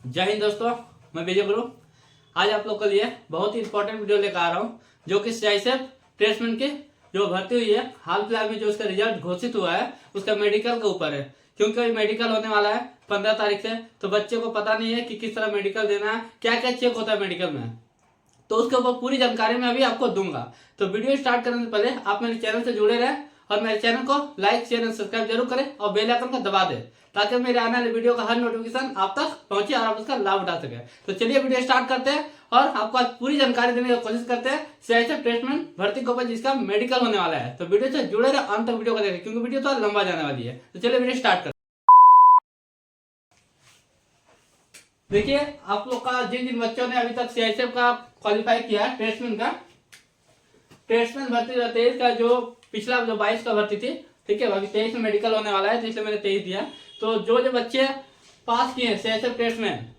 जय हिंद दोस्तों, मैं विजय गुरु। आज आप लोग के लिए बहुत ही इंपॉर्टेंट वीडियो लेकर आ रहा हूँ, जो कि सीआईएसएफ प्लेसमेंट की जो भर्ती हुई है, हाल फिलहाल में जो उसका रिजल्ट घोषित हुआ है, उसका मेडिकल के ऊपर है। क्योंकि अभी मेडिकल होने वाला है 15 तारीख से, तो बच्चे को पता नहीं है कि किस तरह मेडिकल देना है, क्या क्या चेक होता है मेडिकल में। तो उसके ऊपर पूरी जानकारी मैं अभी आपको दूंगा। तो वीडियो स्टार्ट करने से पहले आप मेरे चैनल से जुड़े रहें और मेरे चैनल को लाइक शेयर एंड सब्सक्राइब जरूर करें और बेल आइकन को दबा दें, ताकि मेरे आने वाले वीडियो का हर नोटिफिकेशन आप तक पहुंचे और आप उसका लाभ उठा सके। तो चलिए वीडियो स्टार्ट करते हैं और आपको आज पूरी जानकारी देने की कोशिश करते हैं सीआईएसएफ प्लेसमेंट भर्ती के ऊपर, जिसका मेडिकल होने वाला है। तो वीडियो से जुड़े रहे, अंत तक वीडियो को देखें, क्योंकि वीडियो तो लंबा जाने वाली है। तो चलिए वीडियो स्टार्ट करते हैं। देखिए, आप लोग का जिन जिन बच्चों ने अभी तक सीआईएसएफ का क्वालिफाई किया है प्लेसमेंट का, प्लेसमेंट भर्ती 23 का जो पिछला जो 22 का भर्ती थी, ठीक है, अभी 23 में मेडिकल होने वाला है, तो इसलिए मैंने 23 दिया। तो जो बच्चे पास किए सीआईएसएफ टेस्ट में,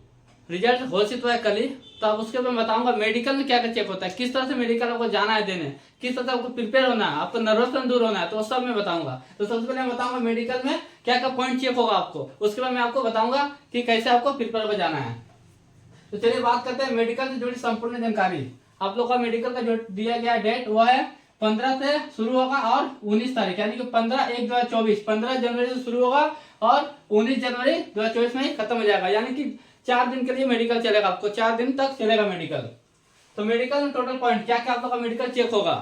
रिजल्ट घोषित हुआ है कल ही, तो अब उसके मैं बताऊंगा मेडिकल में क्या क्या चेक होता है, किस तरह से मेडिकल आपको जाना है देने, किस तरह से आपको प्रिपेयर होना है, आपको नर्वसपन दूर होना है, तो सब मैं बताऊंगा। तो सबसे पहले मैं बताऊंगा मेडिकल में क्या क्या पॉइंट चेक होगा आपको, उसके बाद मैं आपको बताऊंगा कि कैसे आपको प्रिपेयर होकर जाना है। तो चलिए बात करते हैं मेडिकल से जुड़ी संपूर्ण जानकारी। आप लोग का मेडिकल का जो दिया गया डेट वो है 15 से शुरू होगा और 19 तारीख, यानी कि 15/1/2024, 15 जनवरी से शुरू होगा और 19 जनवरी 2024 में ही खत्म हो जाएगा। यानी कि 4 दिन के लिए मेडिकल चलेगा, आपको 4 दिन तक चलेगा मेडिकल। तो मेडिकल में टोटल पॉइंट क्या क्या आप लोग का मेडिकल चेक होगा।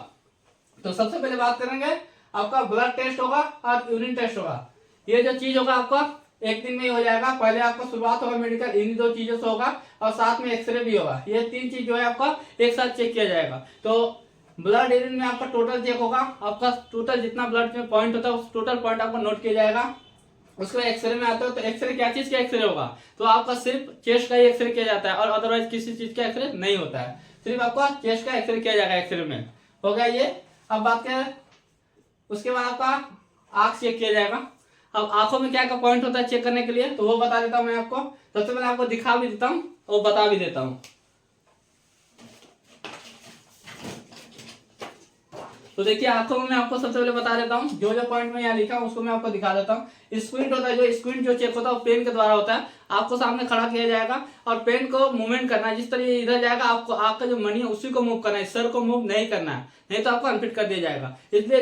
तो सबसे पहले बात करेंगे, आपका ब्लड टेस्ट होगा और यूरिन टेस्ट होगा। ये जो चीज होगा आपका एक दिन में ही हो जाएगा। पहले आपको शुरुआत होगा मेडिकल इन्हीं 2 चीजों से होगा और साथ में एक्सरे भी होगा। ये 3 चीज जो है आपका एक साथ चेक किया जाएगा। तो ब्लड यूरिन में आपका टोटल चेक होगा, आपका टोटल जितना ब्लड में पॉइंट होता है उस टोटल पॉइंट आपको नोट किया जाएगा। उसके बाद एक्सरे में आता है, तो एक्सरे क्या चीज का एक्सरे होगा, तो आपका सिर्फ चेस्ट का ही एक्सरे किया जाता है और अदरवाइज किसी चीज का एक्सरे नहीं होता है, सिर्फ आपका चेस्ट का एक्सरे किया जाएगा। एक्सरे में हो गया ये। अब बात करें, उसके बाद आपका आंख चेक किया जाएगा। अब आंखों में क्या क्या पॉइंट होता है चेक करने के लिए, तो वो बता देता हूं मैं आपको। सबसे पहले आपको दिखा भी देता हूं और बता भी देता हूं। तो देखिए, आंखों में मैं आपको सबसे पहले बता देता हूँ, जो जो पॉइंट में यहाँ लिखा हूँ उसको मैं आपको दिखा देता हूँ। स्क्विंट होता है, जो स्क्विंट जो चेक होता है वो पेन के द्वारा होता है। आपको सामने खड़ा किया जाएगा और पेन को मूवमेंट करना है, जिस तरह ये इधर जाएगा आपको आपका जो मनी है उसी को मूव करना है, सर को मूव नहीं करना है, नहीं तो आपको अनफिट कर दिया जाएगा। इसलिए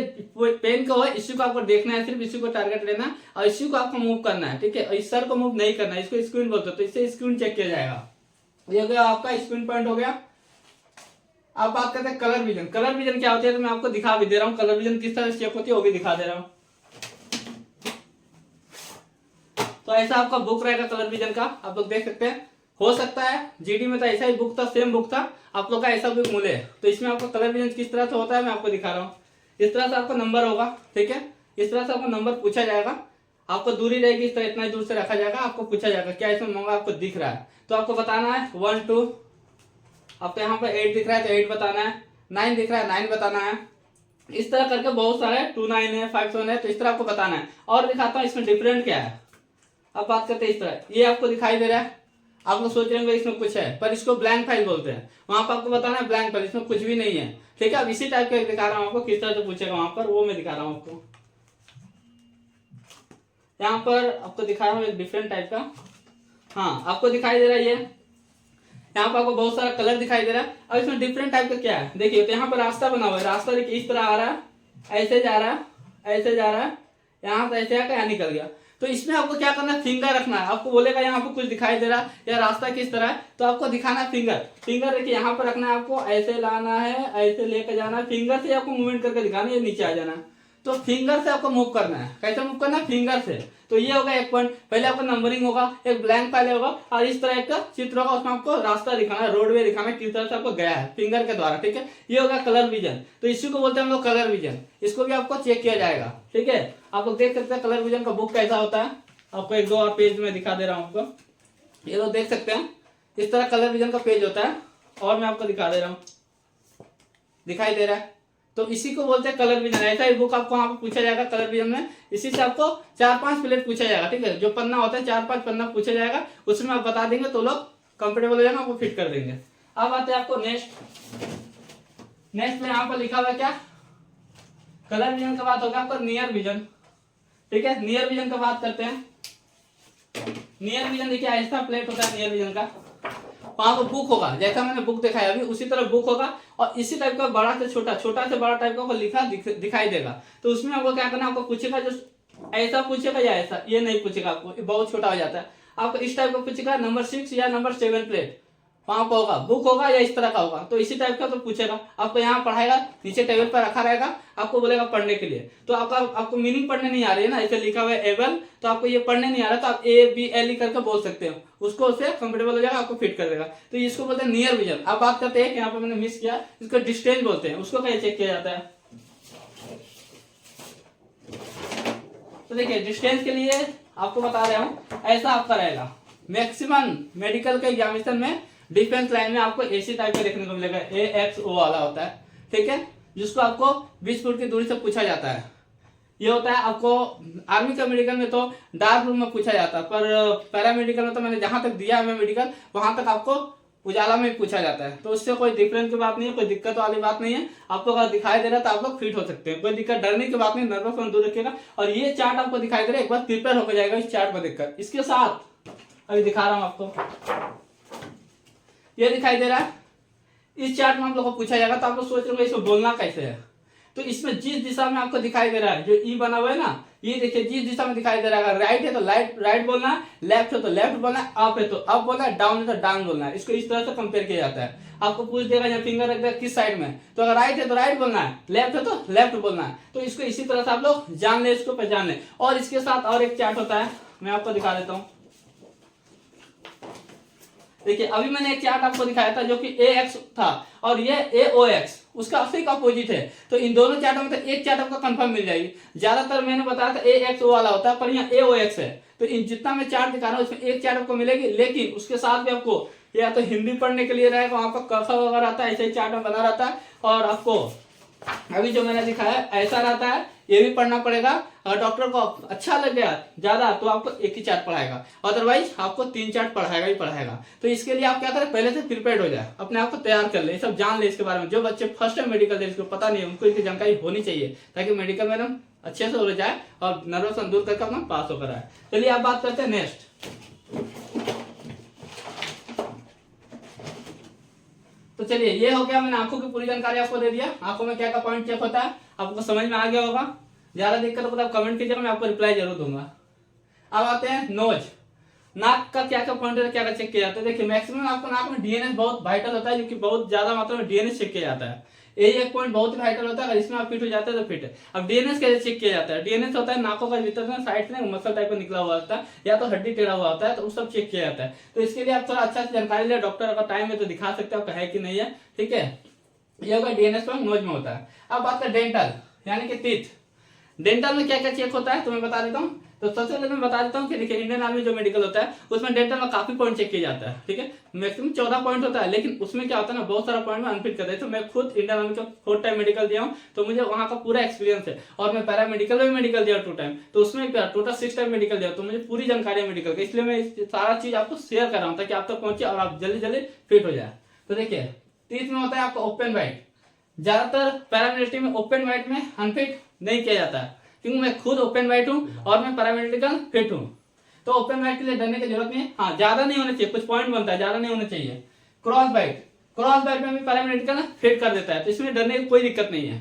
पेन को है, इसी को आपको देखना है, सिर्फ इसी को टारगेट लेना है और इसी को आपको मूव करना है, ठीक है। इस सर को मूव नहीं करना है, इसको स्क्विंट बोलते हैं, तो इससे स्क्विंट चेक किया जाएगा। ये हो गया आपका स्क्विंट पॉइंट हो गया। अब बात करते हैं कलर विजन। कलर विजन क्या होती है, तो मैं आपको दिखा भी दे रहा हूँ कलर विजन किस तरह से चेक होती है, वो भी दिखा दे रहा हूँ। तो ऐसा आपका बुक रहेगा कलर विजन का, आप लोग देख सकते हैं। हो सकता है जीडी में तो ऐसा ही बुक था, सेम बुक था, आप लोग का ऐसा बुक मिले। तो इसमें आपको कलर विजन किस तरह से होता है मैं आपको दिखा रहा हूँ। इस तरह से आपका नंबर होगा, ठीक है, इस तरह से आपको नंबर पूछा जाएगा, आपको दूरी रहेगी इस तरह, इतना ही दूर से रखा जाएगा, आपको पूछा जाएगा क्या इसमें मंगा आपको दिख रहा है, तो आपको बताना है 1 2। आपको यहाँ पर 8 दिख रहा है तो 8 बताना है, 9 दिख रहा है 9 बताना है। इस तरह करके बहुत सारे 2 9 है 5 7 है, तो इस तरह आपको बताना है। और दिखाता हूँ इसमें डिफरेंट क्या है। अब बात करते हैं इस तरह, ये आपको दिखाई दे रहा है, आप लोग सोच रहे होंगे इसमें कुछ है, पर इसको ब्लैंक फाइल बोलते हैं। वहां पर आपको बताना है ब्लैंक फाइल, इसमें कुछ भी नहीं है, ठीक है। अब इसी टाइप का दिखा रहा हूँ आपको, किस तरह से पूछेगा वहां पर, वो मैं दिखा रहा हूँ आपको। यहाँ पर आपको दिखा रहा हूँ एक डिफरेंट टाइप का। हाँ, आपको दिखाई दे रहा है ये, यहाँ पर आपको बहुत सारा कलर दिखाई दे रहा है। अब इसमें डिफरेंट टाइप का क्या है देखिए, तो यहाँ पर रास्ता बना हुआ है, रास्ता देखिए इस तरह आ रहा है, ऐसे जा रहा है, ऐसे जा रहा है, यहाँ से ऐसे आकर यहाँ निकल गया। तो इसमें आपको क्या करना है, फिंगर रखना है। आपको बोलेगा यहाँ पर कुछ दिखाई दे रहा है या रास्ता किस तरह है, तो आपको दिखाना है फिंगर। फिंगर देखिए यहाँ पर रखना है, आपको ऐसे लाना है, ऐसे लेकर जाना है, फिंगर से आपको मूवमेंट करके दिखाना है, ये नीचे आ जाना है। तो फिंगर से आपको मूव करना है। कैसे मूव करना है, फिंगर से। तो ये होगा एक पॉइंट। पहले आपको नंबरिंग होगा, एक ब्लैंक फाइल होगा और इस तरह का चित्र होगा, उसमें आपको रास्ता दिखाना है, रोडवे दिखाना है, किस तरह से आपको गया है फिंगर के द्वारा, ठीक है। ये होगा कलर विजन। तो इसी को बोलते हैं हम लोग कलर विजन, इसको भी आपको चेक किया जाएगा, ठीक है। आप लोग देख सकते हैं कलर विजन का बुक कैसा होता है, आपको 1 2 और पेज में दिखा दे रहा हूँ आपको। ये लोग देख सकते हैं इस तरह कलर विजन का पेज होता है, और मैं आपको दिखा दे रहा हूँ, दिखाई दे रहा है। तो इसी को बोलते हैं कलर विजन। ऐसा ही बुक आपको वहां पर पूछा जाएगा कलर विजन में, इसी से आपको 4-5 प्लेट पूछा जाएगा, ठीक है। जो पन्ना होता है 4-5 पन्ना पूछा जाएगा, उसमें आप बता देंगे तो लोग कंफर्टेबल हो जाएगा, आपको फिट कर देंगे। अब आते हैं आपको नेक्स्ट में यहाँ पर लिखा हुआ है क्या, कलर विजन का बात होगा आपका नियर विजन, ठीक है। नियर विजन का बात करते हैं। नियर विजन देखिए ऐसा प्लेट होता है नियर विजन का, वहां पर बुक होगा, जैसा मैंने बुक दिखाया अभी उसी तरह बुक होगा, और इसी टाइप का बड़ा से छोटा, छोटा से बड़ा टाइप का लिखा दिखाई देगा। तो उसमें आपको क्या करना है, आपको पूछेगा जो ऐसा पूछेगा या ऐसा, ये नहीं पूछेगा आपको, बहुत छोटा हो जाता है। आपको इस टाइप का पूछेगा नंबर 6 या नंबर 7 प्लेट, वहां पर होगा बुक होगा या इस तरह का होगा, तो इसी टाइप का तो पूछेगा। आपको यहाँ पढ़ाएगा, नीचे टेबल पर रखा रहेगा, आपको बोलेगा पढ़ने के लिए। तो आपको मीनिंग पढ़ने नहीं आ रही है ना, ऐसे लिखा हुआ है एबल, तो आपको ये पढ़ने नहीं आ रहा, तो आप ABLE करके बोल सकते हो, उसको उससे कंफर्टेबल हो जाएगा, आपको फिट कर देगा। तो इसको बोलते हैं नियर विजन। अब बात करते हैं, यहाँ पे मैंने मिस किया, इसको डिस्टेंस बोलते हैं, उसको कैसे चेक किया जाता है। तो देखिए डिस्टेंस के लिए आपको बता रहा हूँ, ऐसा आपका रहेगा। मैक्सिमम मेडिकल के एग्जामिनेशन में डिफेंस लाइन में आपको ऐसी टाइप का देखने को मिलेगा, AXO वाला होता है, ठीक है, जिसको आपको 20 फुट की दूरी से पूछा जाता है। ये होता है आपको आर्मी का मेडिकल में तो डार्क रूम में पूछा जाता है, पर पैरामेडिकल में तो मैंने जहां तक दिया है मेडिकल, वहां तक आपको उजाला में पूछा जाता है। तो उससे कोई डिफरेंस की बात नहीं है, कोई दिक्कत वाली बात नहीं है। आपको अगर दिखाई दे रहा है तो आप लोग फिट हो सकते हैं, कोई दिक्कत डरने की बात नहीं, नर्वस दूर रखिएगा। और ये चार्ट आपको दिखाई दे रहा है, एक बार प्रिपेयर होकर जाएगा इस चार्ट को देखकर। इसके साथ अभी दिखा रहा हूं आपको, ये दिखाई दे रहा है, इस चार्ट में आप लोग को पूछा जाएगा, तो आप लोग सोच रहे हो इसको बोलना कैसे है। तो इसमें जिस दिशा में आपको दिखाई दे रहा है, जो ई बना हुआ है ना, ये देखिए जिस दिशा में दिखाई दे रहा है, राइट है तो राइट बोलना है, लेफ्ट है तो लेफ्ट बोलना है, अप है तो अप बोलना है, डाउन है तो डाउन बोलना है। इसको इस तरह से कंपेयर किया जाता है। आपको पूछ देगा जब फिंगर रख देगा किस साइड में, तो अगर राइट है तो राइट बोलना है, लेफ्ट है तो लेफ्ट बोलना है। तो इसको इसी तरह से आप लोग जान ले, इसको पहचान ले। और इसके साथ और एक चार्ट होता है, मैं आपको दिखा देता हूँ। देखिए अभी मैंने एक चार्ट आपको दिखाया था जो कि AX था, और ये AOX उसका असली का अपोजिट है। तो इन दोनों चार्टों में एक चार्ट आपको कंफर्म मिल जाएगी। ज्यादातर मैंने बताया था AXO वाला होता है, पर यहाँ AOX है। तो इन जितना मैं चार्ट दिखा रहा हूँ उसमें एक चार्ट आपको मिलेगी, लेकिन उसके साथ भी आपको या तो हिंदी पढ़ने के लिए रहेगा, वहां पर क ख वगैरह आता है, ऐसे ही चार्ट में बना रहता है। और आपको अभी जो मैंने दिखाया ऐसा रहता है, ये भी पढ़ना पड़ेगा। अगर डॉक्टर को अच्छा लग गया ज्यादा तो आपको एक ही चार्ट पढ़ाएगा, अदरवाइज आपको 3 चार्ट पढ़ाएगा ही पढ़ाएगा। तो इसके लिए आप क्या करें, पहले से प्रिपेयर्ड हो जाए, अपने आप को तैयार कर ले, सब जान ले इसके बारे में। जो बच्चे फर्स्ट टाइम मेडिकल दे इसको पता नहीं है, उनको इसकी जानकारी होनी चाहिए, ताकि मेडिकल में एकदम अच्छे से हो जाए और नर्वस दूर करके अपना पास होकर आए। चलिए आप बात करते हैं नेक्स्ट। तो चलिए ये हो गया, मैंने आंखों की पूरी जानकारी आपको दे दिया। आंखों में क्या क्या पॉइंट चेक होता है आपको समझ में आ गया होगा। ज्यादा दिक्कत हो तो आप कमेंट कीजिएगा, मैं आपको रिप्लाई जरूर दूंगा। अब आते हैं नोज, नाक का क्या क्या पॉइंट है, क्या क्या चेक किया जाता है। देखिए मैक्सिमम आपको नाक में DNS बहुत वाइटल होता है, जो कि बहुत ज्यादा मात्रा में DNS चेक किया जाता है। यही एक पॉइंट बहुत ही वाइटल होता है, अगर इसमें आप फिट हो जाते हैं तो फिट है। अब DNS कैसे चेक किया जाता है, DNS होता है नाकों का भीतर से साइड से मसल टाइप का निकला हुआ होता है, या तो हड्डी टेढ़ा हुआ होता है, तो वो सब चेक किया जाता है। तो इसके लिए आप थोड़ा अच्छा से जानकारी ले, डॉक्टर अगर टाइम है तो दिखा सकते हो है कि नहीं है, ठीक है। ये होगा DNS पर नोज में होता है। अब बात करें डेंटल यानी कि टीथ, डेंटल में क्या क्या चेक होता है तो मैं बता देता हूँ। तो सबसे पहले मैं बता देता हूँ कि देखिए इंडियन आर्मी जो मेडिकल होता है उसमें डेंटल में काफी पॉइंट चेक किया जाता है, ठीक है। मैक्सिमम 14 पॉइंट होता है, लेकिन उसमें क्या होता है ना, बहुत सारा पॉइंट में अनफिट करते हैं। तो मैं खुद इंडियन आर्मी का 4 टाइम मेडिकल दिया हूँ, तो मुझे वहाँ का पूरा एक्सपीरियंस है। और मैं पैरा मेडिकल में भी मेडिकल दिया 2 टाइम, तो उसमें टोटल 6 टाइम मेडिकल दिया, तो मुझे पूरी जानकारी है मेडिकल की, इसलिए मैं सारा चीज आपको शेयर कर रहा हूँ ताकि आप तक पहुंचे और आप जल्दी जल्दी फिट हो जाए। तो देखिए टीथ में होता है आपका ओपन वाइट, ज्यादातर पैरामिलिट्री में ओपन वाइट में अनफिट नहीं किया जाता है, क्योंकि मैं खुद ओपन वाइट हूँ और मैं पैरामेडिकल फिट हूँ। तो ओपन वाइट के लिए डरने की जरूरत नहीं है। हाँ ज्यादा नहीं होना चाहिए, कुछ पॉइंट बनता है, ज्यादा नहीं होना चाहिए। क्रॉस वाइट में भी पैरामेडिकल फिट कर देता है, तो इसमें डरने की कोई दिक्कत नहीं है।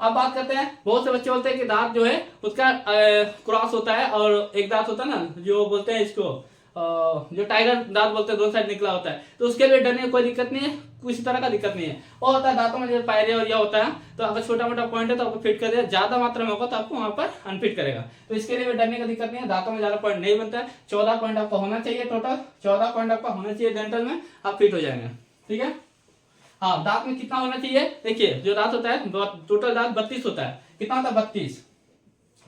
अब बात करते हैं, बहुत से बच्चे बोलते हैं कि दांत जो है उसका क्रॉस होता है, और एक दांत होता है ना जो बोलते हैं इसको जो टाइगर दांत बोलते हैं, 2 साइड निकला होता है, तो उसके लिए डरने की कोई दिक्कत नहीं है, किसी तरह का दिक्कत नहीं है। और होता है दांतों में जैसे पायरे और यह होता है, तो अगर छोटा मोटा पॉइंट है तो आपको फिट कर देगा, ज्यादा मात्रा में होगा तो आपको वहां पर अनफिट करेगा। तो इसके लिए भी डरने का दिक्कत नहीं है, दांतों में ज्यादा पॉइंट नहीं बनता है। 14 पॉइंट आपका होना चाहिए, टोटल 14 पॉइंट आपका होना चाहिए डेंटल में, आप फिट हो जाएंगे, ठीक है। हाँ दांत में कितना होना चाहिए, देखिए जो दांत होता है टोटल दांत 32 होता है, कितना होता है 32,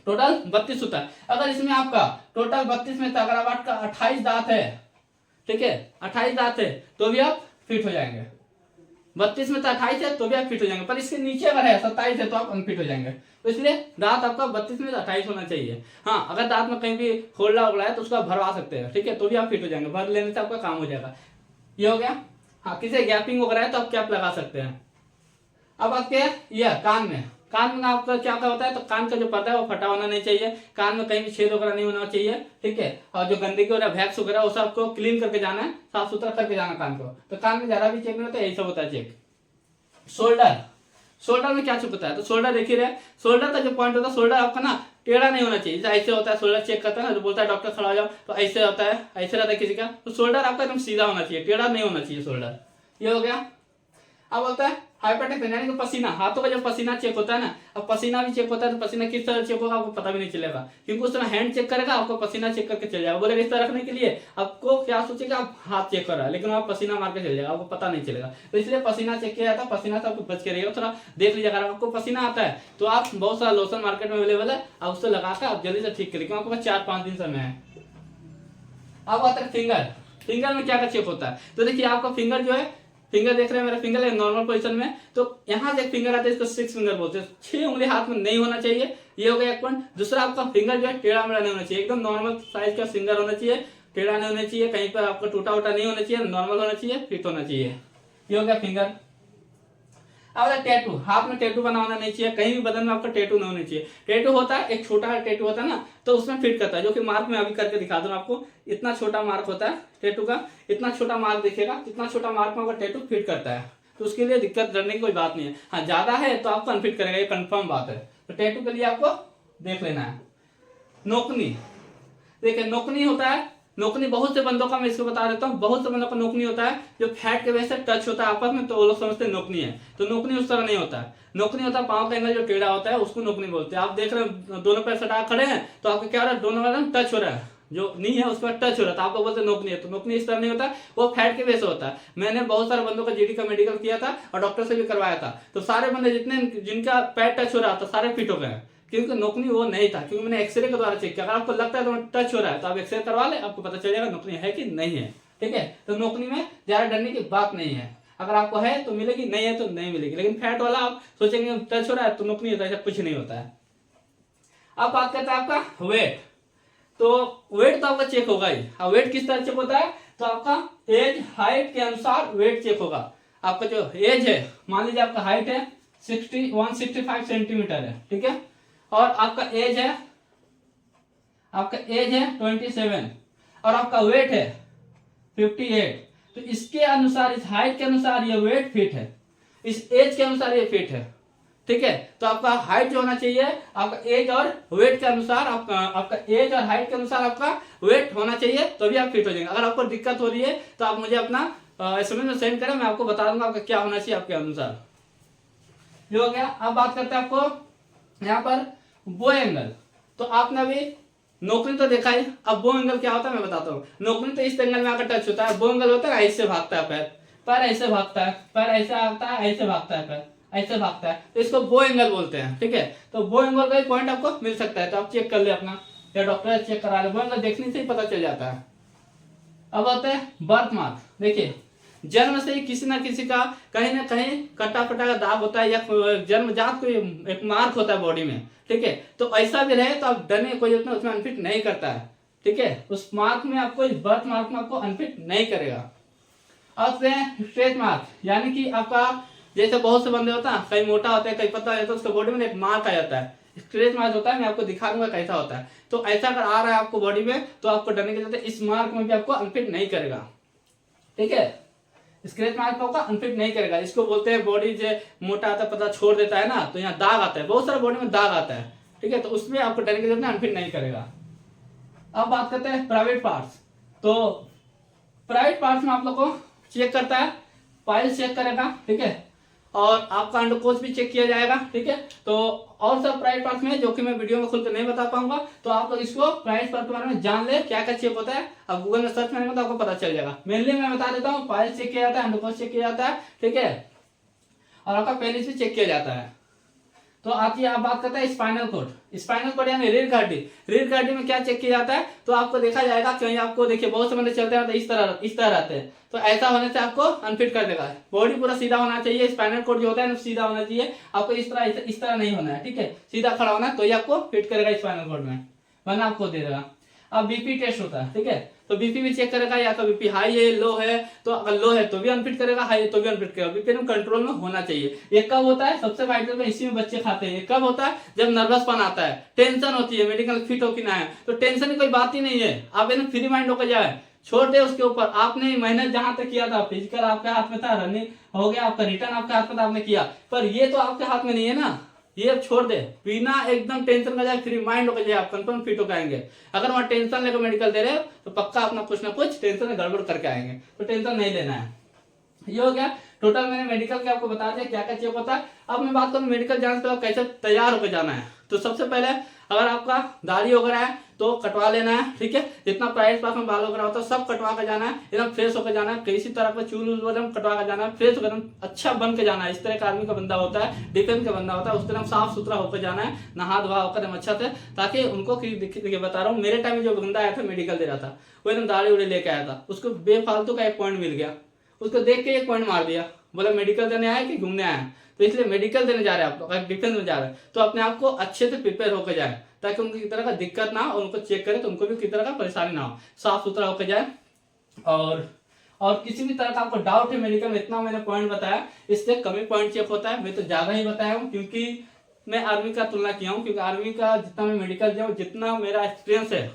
टोटल 32 होता है। अगर इसमें आपका टोटल 32 में से अगर आपका 28 दांत है, ठीक है 28 दांत है, तो भी आप फिट हो जाएंगे। 32 में से 28 है तो भी आप फिट हो जाएंगे, पर इसके नीचे अगर है 27 है तो आप अनफिट हो जाएंगे। तो इसलिए दांत आपका 32 में से 28 होना चाहिए। हाँ अगर दांत में कहीं भी खोलना उगला है तो उसको भरवा सकते हैं, ठीक है, तो भी आप फिट हो जाएंगे, भर लेने से आपका काम हो जाएगा। ये हो गया। हाँ किसी गैपिंग वगैरह है तो आप कैप लगा सकते हैं। अब आपके यह कान में, कान में आपका क्या क्या होता है, तो कान का जो पर्दा है वो फटा होना नहीं चाहिए, कान में कहीं भी छेद वगैरह नहीं होना चाहिए, ठीक है। और जो गंदगी वगैरह वैक्स वगैरह वो सबको क्लीन करके जाना है, साफ सुथरा करके जाना कान को। तो कान में ज्यादा भी चेक नहीं होता, यही सब होता है चेक। शोल्डर, शोल्डर में क्या चुप होता है, तो शोल्डर देखिए रहे, शोल्डर का जो पॉइंट होता है, शोल्डर आपका ना टेढ़ा नहीं होना चाहिए। जैसे ऐसे होता है शोल्डर चेक करता है ना, तो बोलता है डॉक्टर खड़ा हो जाओ, तो ऐसे होता है, ऐसे रहता है किसी का, तो शोल्डर आपका एकदम सीधा होना चाहिए, टेढ़ा नहीं होना चाहिए शोल्डर। ये हो गया। अब होता है हाइपरटेंशन, यानी कि पसीना, हाथों का जब पसीना चेक होता है ना, अब पसीना भी चेक होता है, तो पसीना किस तरह चेक होगा आपको पता भी नहीं चलेगा, क्योंकि उस समय हैंड चेक करेगा, आपको पसीना चेक करके चल जाएगा, बोलेगा इस तरह रखने के लिए, आपको क्या सोचेगा आप हाथ चेक कर रहा है, लेकिन आप पसीना मार के चल जाएगा, आपको पता नहीं चलेगा। तो इसलिए पसीना चेक किया जाता है, पसीना से आपको बच के रहिएगा, थोड़ा देख लीजिए। अगर आपको पसीना आता है तो आप बहुत सारा लोशन मार्केट में अवेलेबल है, आप उससे लगाकर आप जल्दी से ठीक करिए, क्योंकि आपके पास 4-5 दिन समय है। अब आता है फिंगर, फिंगर में क्या क्या चेक होता है, तो देखिए आपका फिंगर जो है, फिंगर देख रहे हैं, मेरा फिंगर है नॉर्मल पोजीशन में, तो यहाँ से एक फिंगर आता है, इसको 6 फिंगर बोलते हैं, 6 उंगली हाथ में नहीं होना चाहिए, ये हो गया एक पॉइंट। दूसरा आपका फिंगर जो है टेढ़ा मेढ़ा नहीं होना चाहिए, एकदम नॉर्मल साइज का फिंगर होना चाहिए, टेढ़ा नहीं होना चाहिए, कहीं पर आपका टूटा उटा नहीं होना चाहिए, नॉर्मल होना चाहिए, फिट होना चाहिए, ये हो गया फिंगर। अब टैटू, हाथ में टैटू बना होना नहीं चाहिए, कहीं भी बदन में आपका टैटू नहीं होना चाहिए। टैटू होता है एक छोटा टैटू होता है ना, तो उसमें फिट करता है, जो कि मार्क में अभी करके दिखा दूं आपको, इतना छोटा मार्क होता है टैटू का, इतना छोटा मार्क दिखेगा, इतना छोटा मार्क में आपका टैटू फिट करता है, तो उसके लिए दिक्कत करने की कोई बात नहीं है। हाँ ज्यादा है तो आपको अनफिट करेगा, ये कंफर्म बात है। तो टैटू के लिए आपको देख लेना है। नोकनी, देखिए नोकनी होता है, नोकनी बहुत से बंदों का मैं इसको बता देता हूँ, बहुत से बंदों का नोकनी होता है जो फैट के वजह से टच होता है आपस में, तो वो लोग समझते हैं नोकनी है, तो नोकनी उस तरह नहीं होता है। नोकनी होता है पांव का एंगल जो टेढ़ा होता है, उसको नोकनी बोलते हैं। आप देख रहे हैं दोनों पैर सटा खड़े हैं, तो आपको क्या हो रहा है, दोनों पैर टच हो रहा है, जो नी है उस पर टच हो रहा था, आप लोग बोलते नोकनी है, तो नोकनी इस तरह नहीं होता, वो फैट के वजह से होता है। मैंने बहुत सारे बंदों का जीडी का मेडिकल किया था और डॉक्टर से भी करवाया था, तो सारे बंदे जितने जिनका पैर टच हो रहा था सारे फिट हो गए, क्योंकि नोकनी वो नहीं था, क्योंकि मैंने एक्सरे के द्वारा चेक किया। अगर आपको लगता है तो टच हो रहा है तो आप एक्सरे करवा ले, आपको पता चल जाएगा नोकनी है कि नहीं है, ठीक है। तो नोकनी में ज्यादा डरने की बात नहीं है, अगर आपको है तो मिलेगी, नहीं है तो नहीं मिलेगी। लेकिन फैट वाला आप सोचेंगे टच हो रहा है तो नोकनी होता है, ऐसा कुछ नहीं होता है। अब बात करते हैं आपका वेट, तो वेट तो आपका चेक होगा ही। अब वेट किस तरह चेक होता है, तो आपका एज हाइट के अनुसार वेट चेक होगा। आपका जो एज है, मान लीजिए आपका हाइट है 165 सेंटीमीटर है, ठीक है, और आपका एज है 27 और आपका वेट है 58, तो इसके अनुसार, इस हाइट के अनुसार ये वेट फिट है, इस एज के अनुसार ये फिट है, ठीक है। तो आपका हाइट जो होना चाहिए, आपका एज और वेट के अनुसार, आपका एज और हाइट के अनुसार आपका वेट होना चाहिए, तो भी आप फिट हो जाएंगे। अगर आपको दिक्कत हो रही है तो आप मुझे अपना एसएमएस में सेंड करें, मैं आपको बता दूंगा आपका क्या होना चाहिए आपके अनुसार। ये हो गया। अब बात करते हैं आपको यहाँ पर बो एंगल, तो आपने अभी नोकनी तो देखा है, अब बो एंगल क्या होता है मैं बताता हूँ। नोकनी तो इस एंगल में आकर टच होता है, बो एंगल होता है ऐसे भागता है पैर, पैर ऐसे भागता है, पैर ऐसे आता है, ऐसे भागता है, पैर ऐसे भागता है, तो इसको बो एंगल बोलते हैं, ठीक है। तो बो एंगल का पॉइंट आपको मिल सकता है, तो आप चेक कर ले अपना, या डॉक्टर चेक करा ले, बो एंगल देखने से ही पता चल जाता है। अब आता है बर्थ मार्क, देखिए जन्म से ही किसी ना किसी का कहीं ना कहीं कटा फटा का दाग होता है, या जन्मजात कोई एक मार्क होता है बॉडी में, ठीक है। तो ऐसा भी रहे तो आप डरने कोई उतना उसमें अनफिट नहीं करता है, ठीक है। उस मार्क में आपको, इस बर्थ मार्क में आपको अनफिट नहीं करेगा। अब स्ट्रेच मार्क, यानी कि आपका जैसे बहुत से बंदे होता है, कहीं मोटा होता है कहीं पतला होता है, उसका बॉडी में एक मार्क आ जाता है, स्ट्रेच मार्क होता है, मैं आपको दिखा दूंगा कैसा होता है। तो ऐसा अगर आ रहा है आपको बॉडी में, तो आपको डरने की जरूरत है, इस मार्क में भी आपको अनफिट नहीं करेगा, ठीक है। स्क्रैच मार्क को अनफिट नहीं करेगा, इसको बोलते हैं बॉडी जो मोटा आता है पता छोड़ देता है ना, तो यहाँ दाग आता है, बहुत सारा बॉडी में दाग आता है, ठीक है, तो उसमें आपको डरने की जरूरत नहीं, अनफिट नहीं करेगा। अब बात करते हैं प्राइवेट पार्ट्स, तो प्राइवेट पार्ट्स में आप लोग को चेक करता है, पाइल्स चेक करेगा, ठीक है, और आपका अंडकोश भी चेक किया जाएगा, ठीक है। तो और सब प्राइवेट पार्ट्स में जो कि मैं वीडियो में खुलकर नहीं बता पाऊंगा, तो आप लोग इसको प्राइवेट पार्ट के बारे में जान ले, क्या क्या चेक होता है, अब गूगल में सर्च करेंगे तो आपको पता चल जाएगा। मेनली मैं बता देता हूँ, पाइल्स चेक किया जाता है, अंडकोश चेक किया जाता है, ठीक है, और आपका पेनिस भी चेक किया जाता है। तो आती है, आप बात करते हैं स्पाइनल कॉर्ड, स्पाइनल कॉर्ड यानी रीढ़ की हड्डी, रीढ़ की हड्डी में क्या चेक किया जाता है, तो आपको देखा जाएगा कहीं आपको देखिए बहुत से बंदे चलते हैं तो इस तरह रहते हैं, तो ऐसा होने से आपको अनफिट कर देगा। बॉडी पूरा सीधा होना चाहिए, स्पाइनल कॉर्ड जो होता है ना सीधा होना चाहिए, आपको इस तरह नहीं होना है, ठीक है, सीधा खड़ा होना है, तो ये आपको फिट करेगा स्पाइनल कॉर्ड में, वरना आपको दे देगा। अब बीपी टेस्ट होता है, ठीक है, तो बीपी भी चेक करेगा, या तो बीपी हाई है लो है, तो अगर लो है तो भी अनफिट करेगा, हाई है तो भी अनफिट करेगा। बीपी कंट्रोल में होना चाहिए। ये कब होता है, सबसे वाइटल में इसी में बच्चे खाते हैं। ये कब होता है, जब नर्वसपन आता है, टेंशन होती है, मेडिकल फिट हो कि ना है, तो टेंशन की कोई बात ही नहीं है। आप एकदम फ्री माइंड होकर जाए, छोड़ दे उसके ऊपर। आपने मेहनत जहां तक किया था, फिजिकल आपके हाथ में था, रनिंग हो गया आपका, रिटर्न आपके हाथ में था, आपने किया, पर ये तो आपके हाथ में नहीं है ना। ये अब छोड़ दे, बिना एकदम टेंशन का जाए, फ्री माइंड होकर जाए, आप कंफर्म फिट होकर आएंगे। अगर वहां टेंशन लेकर मेडिकल दे रहे हो तो पक्का अपना कुछ ना कुछ टेंशन में गड़बड़ करके आएंगे, तो टेंशन नहीं लेना है। ये हो गया टोटल, मैंने मेडिकल के आपको बता दिया क्या क्या चेक होता है। अब मैं बात करूं मेडिकल जाने से पहले कैसे तैयार होकर जाना है। तो सबसे पहले अगर आपका दाढ़ी वगैरह है तो कटवा लेना है, ठीक है। जितना प्राइवेट पास में बाल वगैरह होता है सब कटवा कर जाना है, एकदम फ्रेश होकर जाना है। किसी तरह का चूल वगैरह कटवा कर जाना है, फ्रेश होकर अच्छा बन के जाना है। इस तरह का आर्मी का बंदा होता है, डिफेंस का बंदा होता है, उस तरह साफ सुथरा होकर जाना है, नहा धोआ होकर अच्छा से, ताकि उनको देखिए बता रहा हूँ, मेरे टाइम में जो बंदा आया था मेडिकल दे रहा था, वो एकदम दाढ़ी उड़ी लेके आया था, उसको बेफालतू का एक पॉइंट मिल गया, उसको देख के एक पॉइंट मार दिया, बोला मेडिकल देने आया कि घूमने आया। तो इसलिए मेडिकल देने जा रहे हैं आप लोग, डिफेंस में जा रहे हैं, तो अपने आप को अच्छे से प्रिपेयर होकर जाए, ताकि उनकी तरह का दिक्कत ना हो, उनको चेक करें तो उनको भी किसी तरह का परेशानी ना हो, साफ सुथरा होकर जाए। और किसी भी तरह का आपको डाउट है मेडिकल में, इतना मैंने पॉइंट बताया, इससे कमी पॉइंट चेक होता है। मैं तो ज्यादा ही बताया हूँ, क्योंकि मैं आर्मी का तुलना किया हूँ, क्योंकि आर्मी का जितना मैं मेडिकल दिया हूँ, जितना मेरा एक्सपीरियंस है,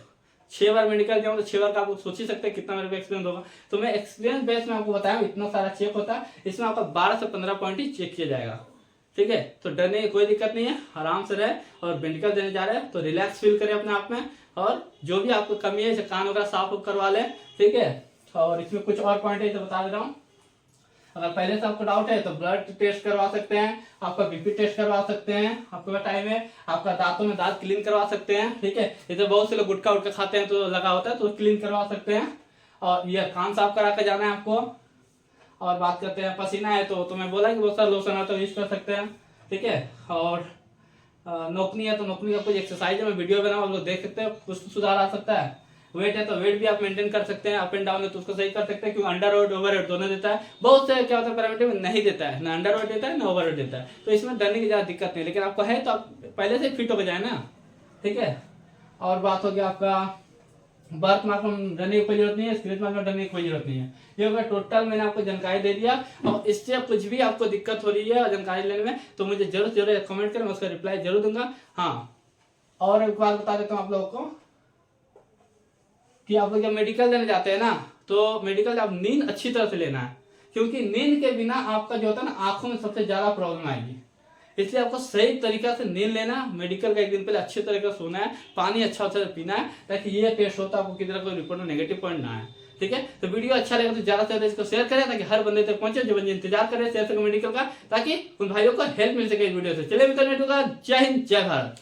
6 बार मेडिकल दिया हूँ, तो 6 बार का आप सोच ही सकते हैं कितना मेरे को एक्सपीरियंस होगा। तो मैं एक्सपीरियंस बेस में आपको बताया हूँ, इतना सारा चेक होता है, इसमें आपका 12 से 15 पॉइंट ही चेक किया जाएगा, ठीक है। तो डरने की कोई दिक्कत नहीं है, आराम से रहे। और मेडिकल देने जा रहे हैं तो रिलैक्स फील करें अपने आप में, और जो भी आपको कमी है, जैसे कान वगैरह साफ करवा लें, ठीक है। और इसमें कुछ और पॉइंट है तो बता दे रहा हूँ। अगर पहले से आपको डाउट है तो ब्लड टेस्ट करवा सकते हैं, आपका बीपी टेस्ट करवा सकते हैं, आपके पास टाइम है, आपका दांतों में दांत क्लीन करवा सकते हैं, ठीक है। जैसे बहुत से लोग गुटखा उटखा खाते हैं तो लगा होता है, तो क्लीन करवा सकते हैं। और ये कान साफ करा कर जाना है आपको। और बात करते हैं पसीना है तो मैं बोला कि बहुत सारा लोशन आता है, यूज कर सकते हैं, ठीक है। और नोकनी है तो नोकनी का कुछ एक्सरसाइज है, मैं वीडियो बनाऊँ, आप लोग देख सकते हैं, कुछ सुधार आ सकता है। वेट है तो वेट भी आप मेंटेन कर सकते हैं, अप एंड डाउन है तो उसको सही कर सकते हैं, क्योंकि अंडर वेट ओवर वेट दोनों देता है। बहुत से क्या होता है पैरामीटर में नहीं देता है, ना अंडर वेट देता है ना ओवर वेट देता है, तो इसमें डरने की ज्यादा दिक्कत नहीं। लेकिन आपको है तो आप पहले से फिट होकर जाए ना, ठीक है। और बात हो गया आपका बर्थ मार्क में डरने की कोई जरूरत नहीं है, स्क्रेच मार्क में डरने की कोई जरूरत नहीं है। ये होगा टोटल, मैंने आपको जानकारी दे दिया। और इससे कुछ भी आपको दिक्कत हो रही है जानकारी लेने में तो मुझे जरूर कमेंट करें, मैं उसका रिप्लाई जरूर दूंगा। हाँ, और एक बात बता देता हूँ आप लोगों को कि आप लोग जब मेडिकल देने जाते हैं ना, तो मेडिकल आप नींद अच्छी तरह से लेना है, क्योंकि नींद के बिना आपका जो होता है ना, आंखों में सबसे ज्यादा प्रॉब्लम आएगी। इसलिए आपको सही तरीका से नींद लेना, मेडिकल का एक दिन पहले अच्छे तरीके से सोना है, पानी अच्छा से पीना है, ताकि ये टेस्ट होता है आपको किसी तरह कोई रिपोर्ट में नेगेटिव पॉइंट ना आए, ठीक है। तो वीडियो अच्छा लगे तो ज्यादा से ज्यादा इसको शेयर करें, ताकि हर बंदे तक पहुंचे, जो बंदे इंतजार करें शेयर मेडिकल का, ताकि उन भाइयों को हेल्प मिल सके इस वीडियो से। चलिए मिलते हैं, जय हिंद जय भारत।